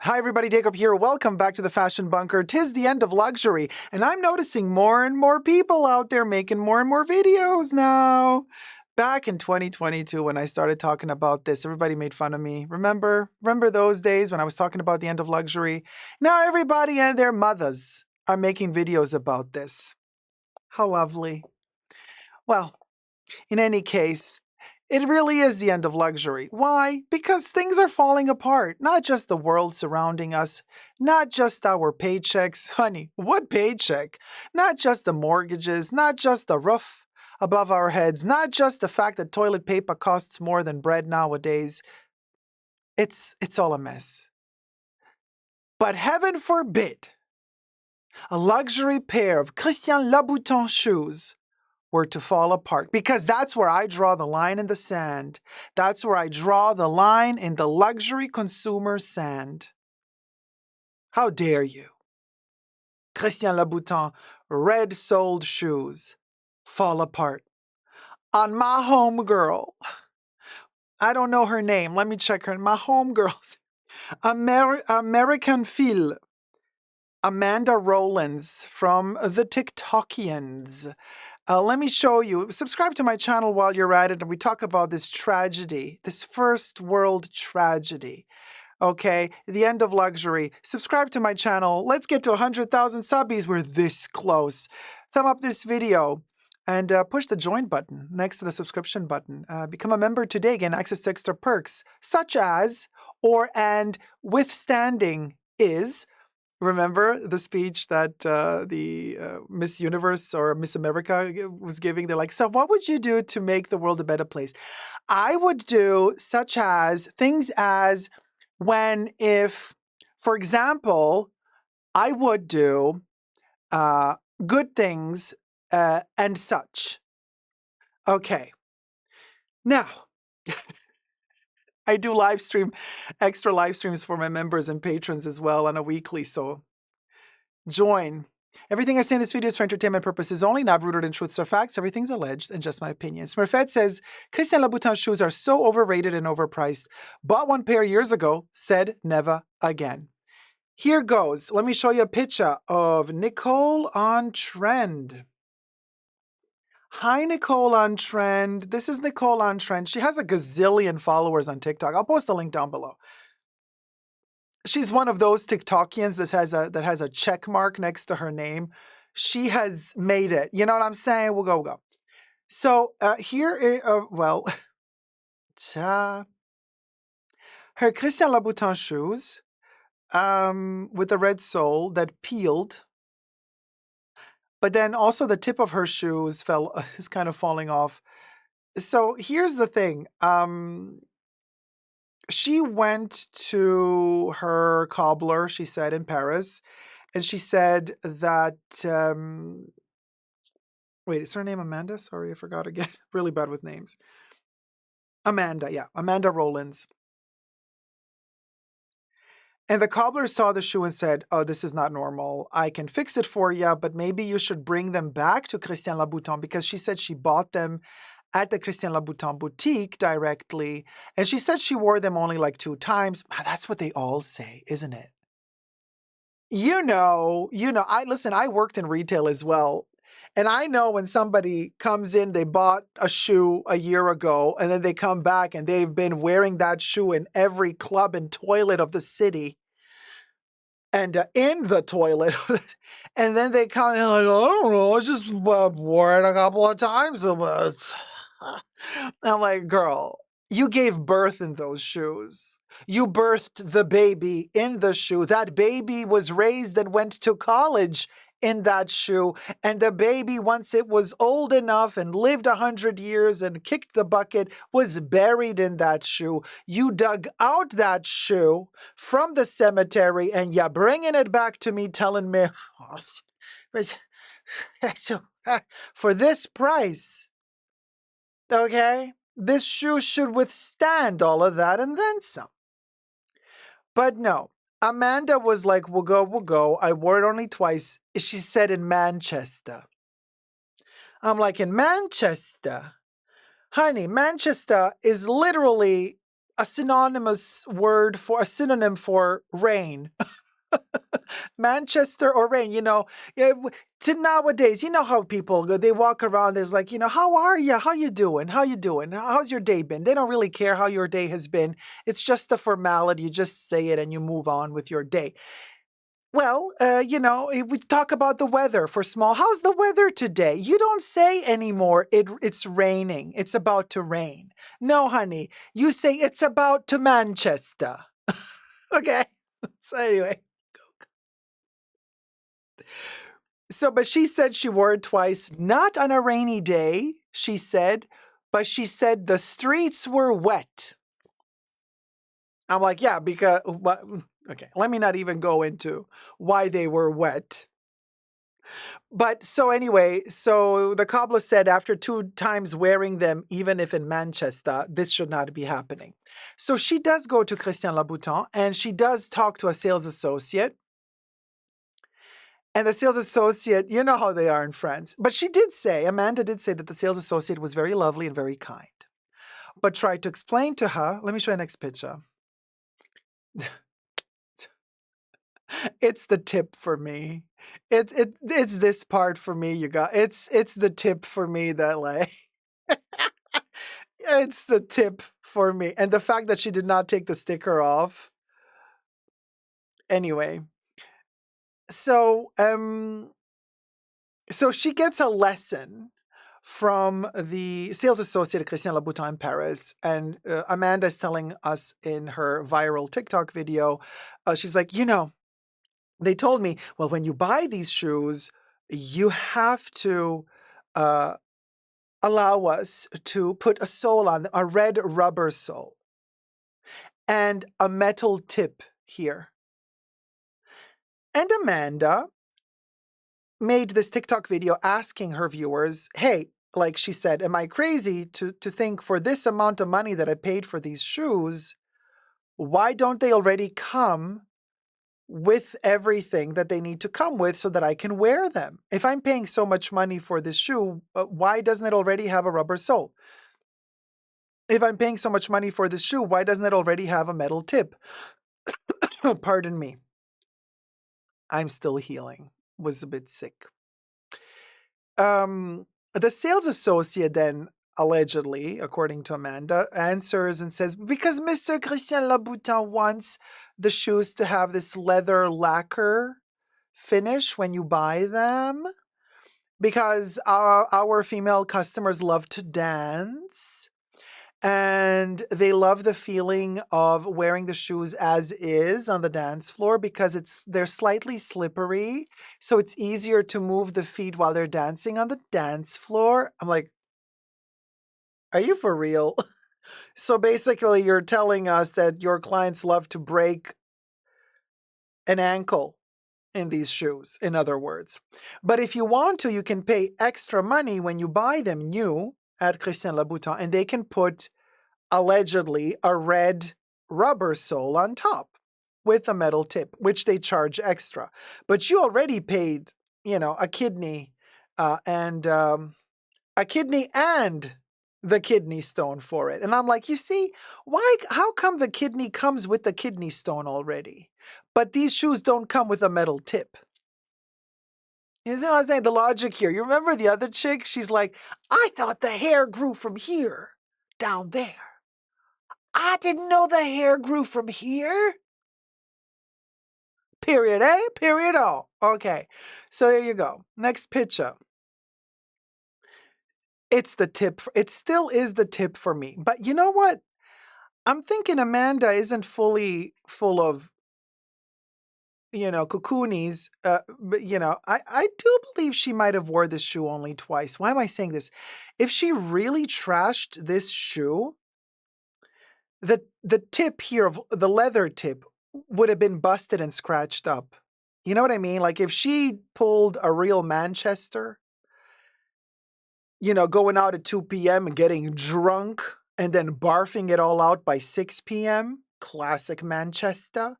Hi everybody, Dacob here. Welcome back to the Fashion Bunker. 'Tis the end of luxury, and I'm noticing more and more people out there making more and more videos now. Back in 2022 when I started talking about this, everybody made fun of me. Remember those days when I was talking about the end of luxury? Now everybody and their mothers are making videos about this. How lovely. Well, in any case, it really is the end of luxury. Why? Because things are falling apart. Not just the world surrounding us, not just our paychecks. Honey, what paycheck? Not just the mortgages, not just the roof above our heads, not just the fact that toilet paper costs more than bread nowadays. It's all a mess. But heaven forbid a luxury pair of Christian Louboutin shoes were to fall apart, because that's where I draw the line in the sand. That's where I draw the line in the luxury consumer sand. How dare you? Christian Louboutin red-soled shoes fall apart on my homegirl. I don't know her name. Let me check her. My homegirl's American Phil. Amanda Rowlands from the TikTokians. Let me show you. Subscribe to my channel while you're at it, and we talk about this tragedy, this first world tragedy. Okay, the end of luxury. Subscribe to my channel. Let's get to 100,000 subbies. We're this close. Thumb up this video and push the join button next to the subscription button. Become a member today. Gain access to extra perks such as and withstanding is. Remember the speech that the Miss Universe or Miss America was giving? They're like, so what would you do to make the world a better place? I would do such as things as if, for example, I would do good things and such. Okay. Now, I do extra live streams for my members and patrons as well on a weekly, so join. Everything I say in this video is for entertainment purposes only, not rooted in truths or facts. Everything's alleged and just my opinion. Smurfette says, Christian Louboutin shoes are so overrated and overpriced. Bought one pair years ago, said never again. Here goes. Let me show you a picture of Nicole on Trend. Hi, Nicole on Trend. This is Nicole on Trend. She has a gazillion followers on TikTok. I'll post a link down below. She's one of those TikTokians that has a check mark next to her name. She has made it. You know what I'm saying? We'll go. So here, well, her Christian Louboutin shoes with the red sole that peeled, but then also the tip of her shoes is kind of falling off. So here's the thing. She went to her cobbler, she said, in Paris, and she said that, wait, is her name Amanda? Sorry, I forgot again. Really bad with names. Amanda, yeah, Amanda Rowlands. And the cobbler saw the shoe and said, oh, this is not normal. I can fix it for you, but maybe you should bring them back to Christian Louboutin, because she said she bought them at the Christian Louboutin boutique directly. And she said she wore them only like 2 times. That's what they all say, isn't it? You know, I worked in retail as well. And I know when somebody comes in, they bought a shoe a year ago, and then they come back and they've been wearing that shoe in every club and toilet of the city. And in the toilet. And then they come in like, I don't know, I just wore it a couple of times. I'm like, girl, you gave birth in those shoes. You birthed the baby in the shoe. That baby was raised and went to college in that shoe. And the baby, once it was old enough and lived 100 years and kicked the bucket, was buried in that shoe. You dug out that shoe from the cemetery and you're bringing it back to me telling me, for this price, okay, this shoe should withstand all of that and then some. But no, Amanda was like, we'll go. I wore it only twice. She said in Manchester. I'm like, in Manchester? Honey, Manchester is literally a synonymous word for a synonym for rain. Manchester or rain, to nowadays, you know how people go, they walk around, there's like, how are you? How you doing? How you doing? How's your day been? They don't really care how your day has been. It's just a formality. You just say it and you move on with your day. Well, we talk about the weather for small. How's the weather today? You don't say anymore, it's raining. It's about to rain. No, honey, you say it's about to Manchester. Okay. So anyway. So, but she said she wore it twice, not on a rainy day, she said, but she said the streets were wet. I'm like, yeah, because, okay, let me not even go into why they were wet. But so anyway, so the cobbler said after 2 times wearing them, even if in Manchester, this should not be happening. So she does go to Christian Louboutin and she does talk to a sales associate. And the sales associate, you know how they are in France. But she did say, Amanda did say that the sales associate was very lovely and very kind. But tried to explain to her, let me show you the next picture. It's the tip for me. It's this part for me, you guys. It's the tip for me that like it's the tip for me. And the fact that she did not take the sticker off. Anyway. So she gets a lesson from the sales associate at Christian Louboutin in Paris. And Amanda is telling us in her viral TikTok video, she's like, they told me, well, when you buy these shoes, you have to allow us to put a sole on them, a red rubber sole, and a metal tip here. And Amanda made this TikTok video asking her viewers, hey, like she said, am I crazy to think for this amount of money that I paid for these shoes, why don't they already come with everything that they need to come with so that I can wear them? If I'm paying so much money for this shoe, why doesn't it already have a rubber sole? If I'm paying so much money for this shoe, why doesn't it already have a metal tip? Pardon me. I'm still healing. Was a bit sick. The sales associate then, allegedly, according to Amanda, answers and says, because Mr. Christian Louboutin wants the shoes to have this leather lacquer finish when you buy them, because our female customers love to dance. And they love the feeling of wearing the shoes as is on the dance floor because they're slightly slippery. So it's easier to move the feet while they're dancing on the dance floor. I'm like, are you for real? So basically you're telling us that your clients love to break an ankle in these shoes, in other words. But if you want to, you can pay extra money when you buy them new at Christian Louboutin, and they can put allegedly a red rubber sole on top with a metal tip, which they charge extra. But you already paid, a kidney and a kidney and the kidney stone for it. And I'm like, you see, how come the kidney comes with the kidney stone already, but these shoes don't come with a metal tip? You know what I'm saying? The logic here. You remember the other chick? She's like, I thought the hair grew from here down there. I didn't know the hair grew from here. Period A, period O. Okay, so there you go. Next picture. It's the tip. It still is the tip for me. But you know what? I'm thinking Amanda isn't fully full of, cocoonies. But, I do believe she might have wore this shoe only twice. Why am I saying this? If she really trashed this shoe, the tip here of the leather tip would have been busted and scratched up. You know what I mean? Like if she pulled a real Manchester, going out at 2 p.m. and getting drunk and then barfing it all out by 6 p.m., classic Manchester.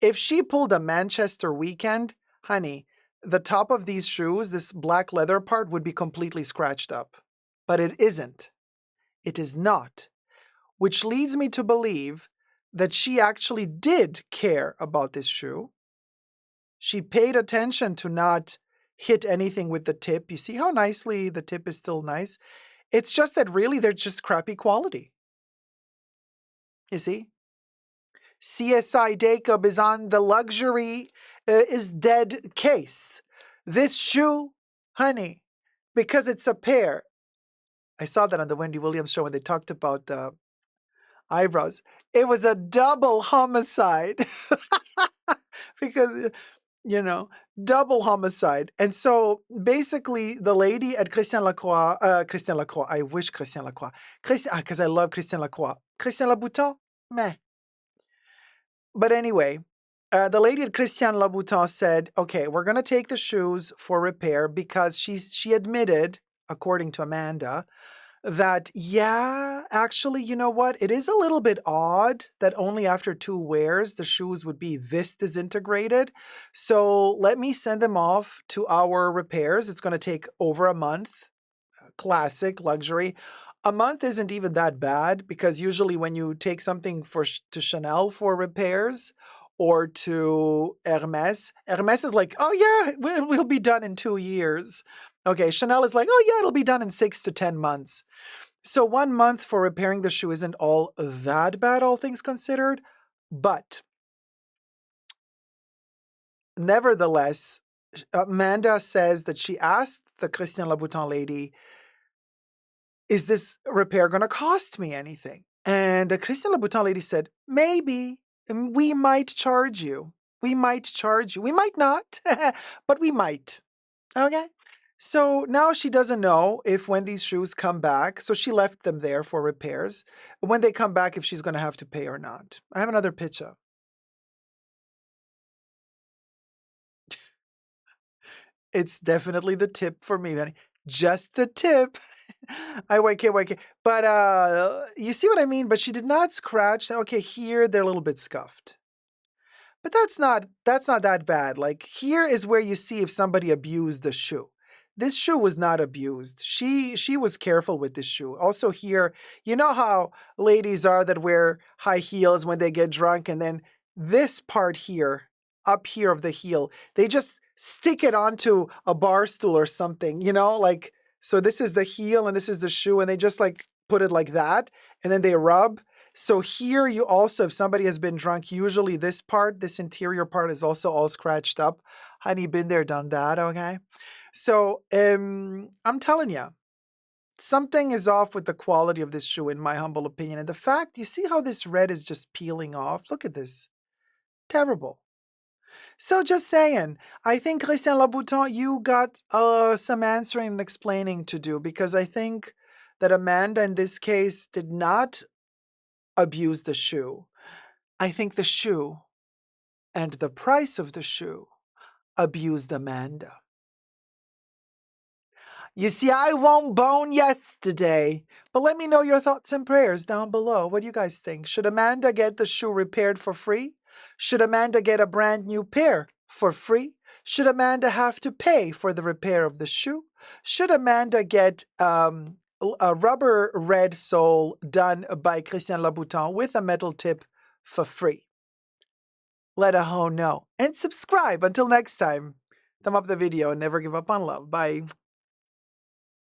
If she pulled a Manchester weekend, honey, the top of these shoes, this black leather part, would be completely scratched up. But it isn't. It is not. which leads me to believe that she actually did care about this shoe. She paid attention to not hit anything with the tip. You see how nicely the tip is still nice? It's just that really they're just crappy quality. You see? CSI Dacob is on the luxury is dead case. This shoe, honey, because it's a pair. I saw that on the Wendy Williams show when they talked about the eyebrows. It was a double homicide. Because, you know, double homicide. And so basically the lady at Christian Lacroix, I wish Christian Lacroix, because I love Christian Lacroix. Christian Louboutin, meh. But anyway, the lady at Christian Louboutin said, okay, we're going to take the shoes for repair because she admitted, according to Amanda, that, yeah, actually, you know what? It is a little bit odd that only after 2 wears the shoes would be this disintegrated. So let me send them off to our repairs. It's going to take over a month. Classic luxury. A month isn't even that bad because usually when you take something to Chanel for repairs or to Hermes, Hermes is like, oh yeah, we'll be done in 2 years. Okay, Chanel is like, oh yeah, it'll be done in 6 to 10 months. So 1 month for repairing the shoe isn't all that bad, all things considered. But nevertheless, Amanda says that she asked the Christian Louboutin lady, is this repair going to cost me anything? And the Christian Louboutin lady said, maybe. We might charge you. We might charge you. We might not, but we might. Okay? So now she doesn't know if when these shoes come back, so she left them there for repairs, when they come back, if she's going to have to pay or not. I have another picture. It's definitely the tip for me, honey. Just the tip. I wake it. But you see what I mean? But she did not scratch. Okay, here they're a little bit scuffed. But that's not that bad. Like here is where you see if somebody abused the shoe. This shoe was not abused. She was careful with this shoe. Also here, you know how ladies are that wear high heels when they get drunk, and then this part here, up here of the heel, they just stick it onto a bar stool or something, you know, like, so this is the heel and this is the shoe, and they just like put it like that, and then they rub. So here you also, if somebody has been drunk, usually this part, this interior part is also all scratched up. Honey, been there, done that, okay? So I'm telling you, something is off with the quality of this shoe, in my humble opinion. And the fact, you see how this red is just peeling off? Look at this. Terrible. So just saying, I think, Christian Louboutin, you got some answering and explaining to do, because I think that Amanda in this case did not abuse the shoe. I think the shoe and the price of the shoe abused Amanda. You see, I won't bone yesterday. But let me know your thoughts and prayers down below. What do you guys think? Should Amanda get the shoe repaired for free? Should Amanda get a brand new pair for free? Should Amanda have to pay for the repair of the shoe? Should Amanda get a rubber red sole done by Christian Louboutin with a metal tip for free? Let a hoe know. And subscribe. Until next time, thumb up the video and never give up on love. Bye.